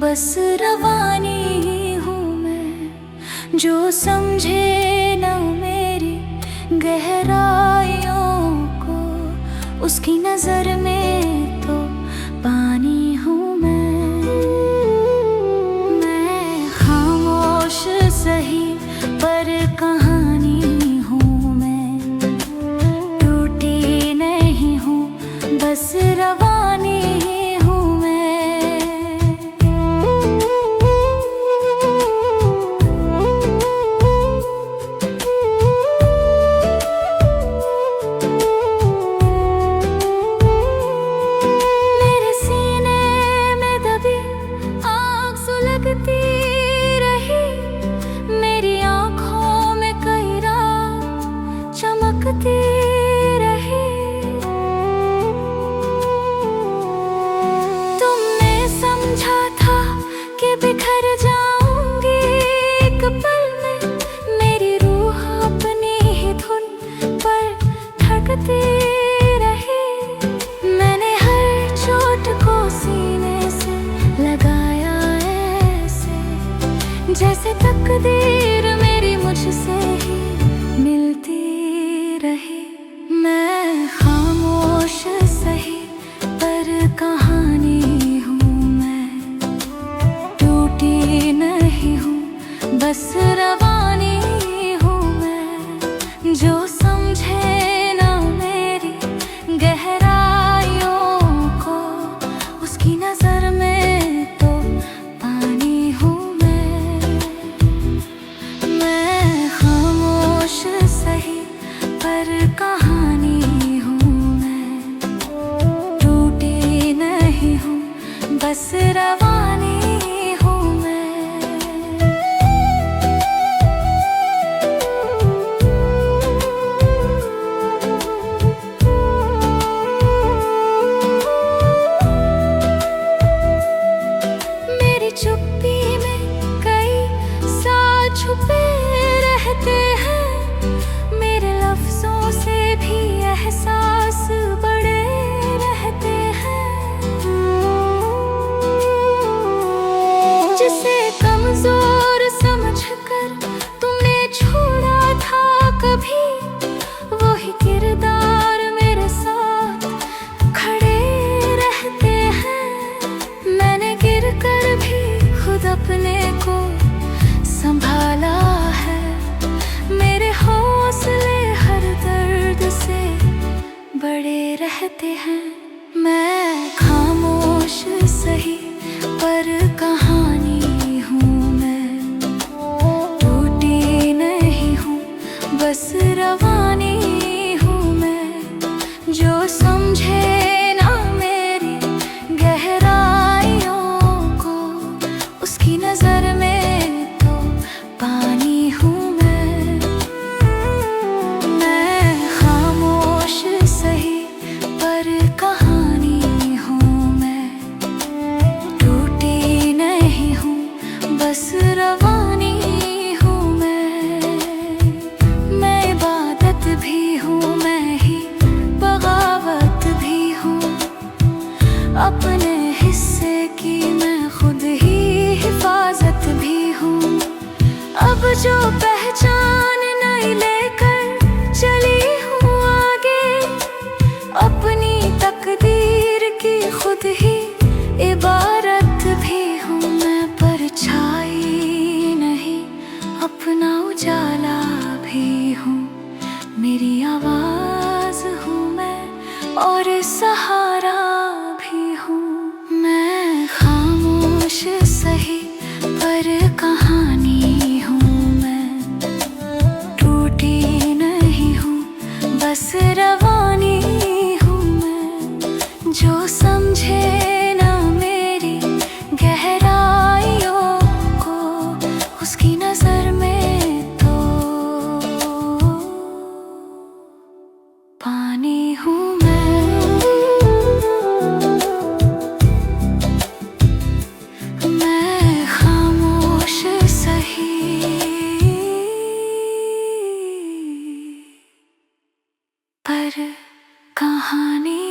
बस रवानी ही हूँ मैं, जो समझे न मेरी गहराइयों को, उसकी नजर में तो पानी हूँ मैं खामोश सही पर कहानी हूँ मैं, टूटी नहीं हूँ बस रवानी रही, मेरी आँखों में कई रात चमकती रही। तुमने समझा था कि बिखर जाऊंगी एक पल में, मेरी रूह अपनी ही धुन पर धड़कती रही। मैंने हर चोट को सीने से लगाया जैसे तकदीर मेरी मुझसे ही मिलती रही। मैं खामोश सही पर कहानी हूँ मैं, टूटी नहीं हूँ बस रवानी हूँ मैं, जो समझे ना मेरी गहराइयों को, उसकी नजर में तो पानी हूँ सही पर कहानी हूँ मैं, टूटी नहीं हूँ बस रवानी हूँ मैं। मेरी चुप्पी में कई साल छुपे रहते हैं, भी एहसास बड़े रहते हैं। जिसे कमजोर समझकर तुमने छोड़ा था कभी, वही किरदार मेरे साथ खड़े रहते हैं। मैंने गिर कर भी खुद अपने को संभाला है, मेरे हौसले हर दर्द से बड़े रहते हैं। मैं खामोश सही पर कहानी हूँ मैं, टूटी नहीं हूँ बस रवानी हूँ मैं, जो समझे ना मेरी गहराइयों को, उसकी नजर में तो पानी हूँ कहानी हूँ मैं, टूटी नहीं हूँ बस रवानी हूँ मैं इबादत भी हूँ, मैं ही बगावत भी हूँ, अपने हिस्से की मैं खुद ही हिफाजत भी हूँ। अब जो पहचान नहीं लेकर चली हूँ आगे, अपनी तकदीर की खुद ही इबारत भी हूँ मैं, परछाई नहीं अपना उजाला भी हूँ, मेरी आवाज हूँ मैं और सहारा भी हूँ। मैं खामोश सही पर कहानी हूँ मैं, टूटी नहीं हूँ बस रवानी, जो समझे ना मेरी गहराइयों को, उसकी नजर में तो पानी हूँ मैं खामोश सही पर कहानी